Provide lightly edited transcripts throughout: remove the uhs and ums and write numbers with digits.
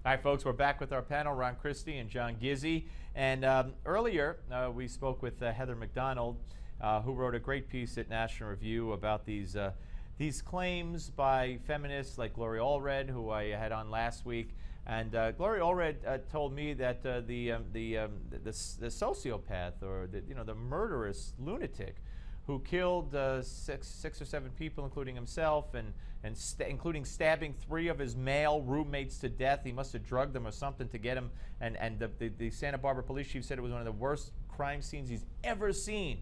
Hi, folks. We're back with our panel, Ron Christie and John Gizzi. And earlier, we spoke with Heather McDonald, who wrote a great piece at National Review about these claims by feminists like Gloria Allred, who I had on last week. And Gloria Allred told me that the sociopath, or the murderous lunatic, who killed six or seven people, including himself, including stabbing 3 of his male roommates to death. He must have drugged them or something to get him. And the Santa Barbara police chief said it was one of the worst crime scenes he's ever seen.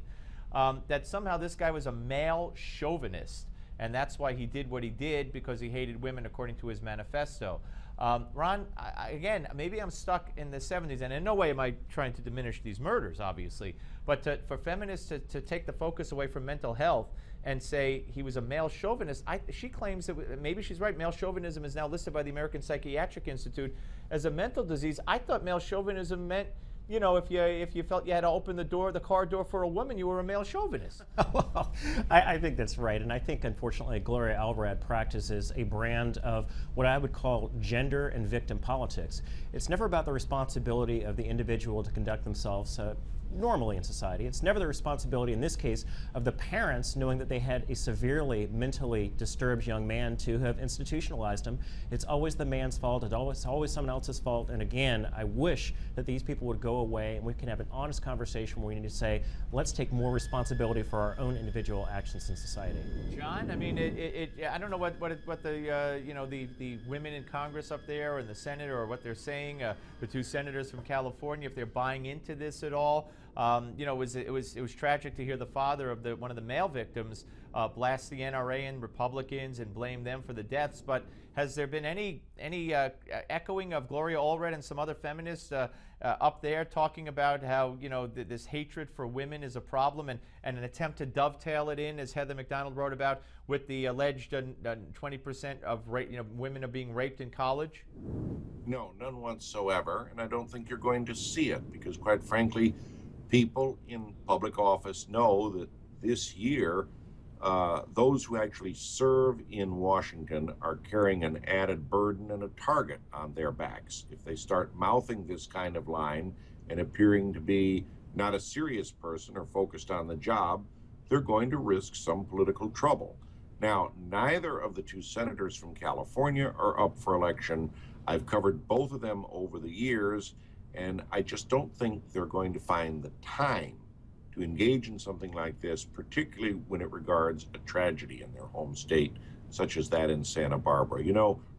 That somehow this guy was a male chauvinist, and that's why he did what he did, because he hated women, according to his manifesto. Ron, again, maybe I'm stuck in the 70s, and in no way am I trying to diminish these murders, obviously, but for feminists to take the focus away from mental health and say he was a male chauvinist, she claims that maybe she's right. Male chauvinism is now listed by the American Psychiatric Institute as a mental disease. I thought male chauvinism meant, if you felt you had to open the car door for a woman, you were a male chauvinist. Well, I think that's right, and I think unfortunately Gloria Allred practices a brand of what I would call gender and victim politics. It's never about the responsibility of the individual to conduct themselves normally in society. It's never the responsibility, in this case, of the parents knowing that they had a severely mentally disturbed young man to have institutionalized him. It's always the man's fault. It's always someone else's fault. And again, I wish that these people would go away and we can have an honest conversation where we need to say, let's take more responsibility for our own individual actions in society. John, I mean, I don't know what the women in Congress up there and the Senate, or what they're saying, the 2 senators from California, if they're buying into this at all. It was tragic to hear the father of one of the male victims blast the NRA and Republicans and blame them for the deaths. But has there been any echoing of Gloria Allred and some other feminists up there talking about how this hatred for women is a problem, and an attempt to dovetail it in, as Heather McDonald wrote about, with the alleged 20% of women are being raped in college? No, none whatsoever, and I don't think you're going to see it, because quite frankly, people in public office know that this year, those who actually serve in Washington are carrying an added burden and a target on their backs. If they start mouthing this kind of line and appearing to be not a serious person or focused on the job, they're going to risk some political trouble. Now, neither of the 2 senators from California are up for election. I've covered both of them over the years, and I just don't think they're going to find the time to engage in something like this, particularly when it regards a tragedy in their home state, such as that in Santa Barbara.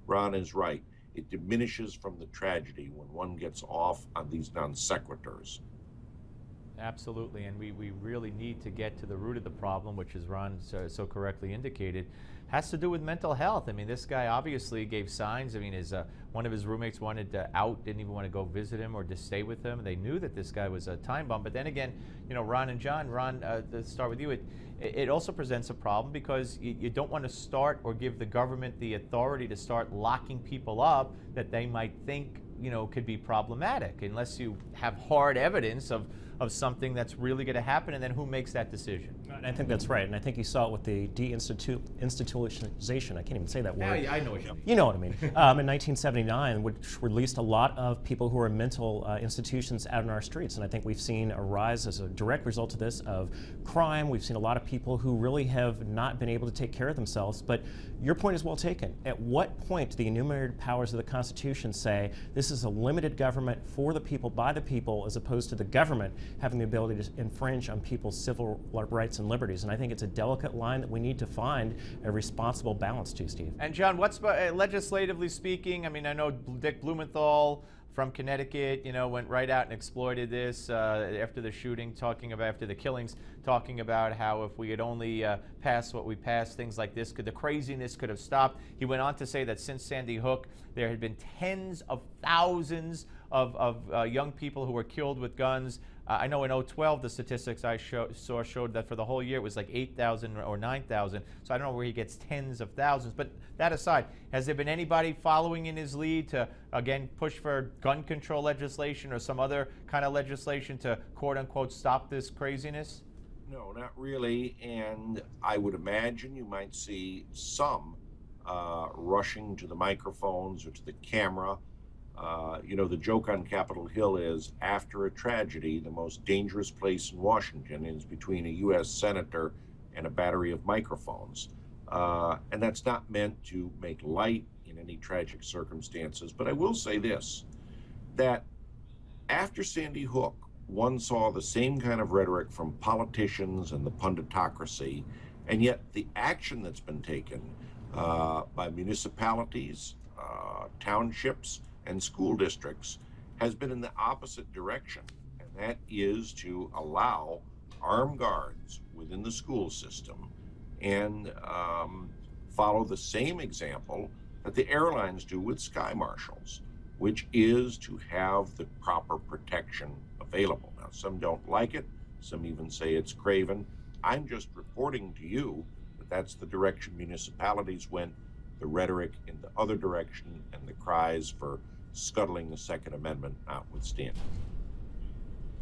Ron is right. It diminishes from the tragedy when one gets off on these non sequiturs. Absolutely, and we really need to get to the root of the problem, which, as Ron so correctly indicated, has to do with mental health. I mean, this guy obviously gave signs. I mean, one of his roommates wanted out, didn't even want to go visit him or to stay with him. They knew that this guy was a time bomb. But then again, Ron and John, to start with you, it also presents a problem, because you don't want to start or give the government the authority to start locking people up that they might think could be problematic, unless you have hard evidence of something that's really going to happen, and then who makes that decision? And I think that's right, and I think you saw it with the deinstitutionalization. I can't even say that word. Yeah, I know what you mean. You know what I mean. In 1979, which released a lot of people who are in mental institutions out in our streets, and I think we've seen a rise as a direct result of this, of crime. We've seen a lot of people who really have not been able to take care of themselves. But your point is well taken. At what point do the enumerated powers of the Constitution say this is a limited government for the people, by the people, as opposed to the government having the ability to infringe on people's civil rights and liberties? And I think it's a delicate line that we need to find a responsible balance to, Steve. And John, what's legislatively speaking? I mean, I know Dick Blumenthal from Connecticut, went right out and exploited this after the shooting, after the killings, talking about how if we had only passed what we passed, things like this, the craziness could have stopped. He went on to say that since Sandy Hook, there had been tens of thousands of young people who were killed with guns. I know in 2012, the statistics I saw showed that for the whole year it was like 8,000 or 9,000. So I don't know where he gets tens of thousands. But that aside, has there been anybody following in his lead to, again, push for gun control legislation or some other kind of legislation to, quote unquote, stop this craziness? No, not really. And I would imagine you might see some rushing to the microphones or to the camera You know, the joke on Capitol Hill is, after a tragedy, the most dangerous place in Washington is between a U.S. senator and a battery of microphones. And that's not meant to make light in any tragic circumstances. But I will say this, that after Sandy Hook, one saw the same kind of rhetoric from politicians and the punditocracy, and yet the action that's been taken by municipalities, townships, and school districts has been in the opposite direction, and that is to allow armed guards within the school system and follow the same example that the airlines do with sky marshals, which is to have the proper protection available. Now, some don't like it, some even say it's craven. I'm just reporting to you that that's the direction municipalities went, the rhetoric in the other direction, and the cries for scuttling the Second Amendment notwithstanding.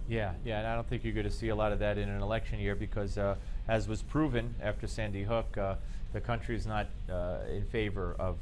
Yeah, and I don't think you're going to see a lot of that in an election year because, as was proven after Sandy Hook, the country is not in favor of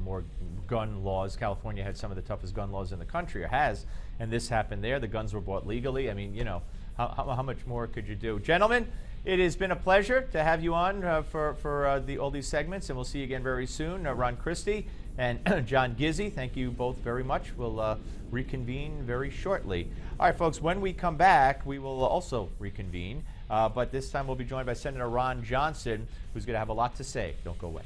more gun laws. California had some of the toughest gun laws in the country, or has, and this happened there. The guns were bought legally. I mean, you know, how much more could you do? Gentlemen, it has been a pleasure to have you on for all these segments, and we'll see you again very soon. Ron Christie and John Gizzi, thank you both very much. We'll reconvene very shortly. All right, folks, when we come back, we will also reconvene, but this time we'll be joined by Senator Ron Johnson, who's going to have a lot to say. Don't go away.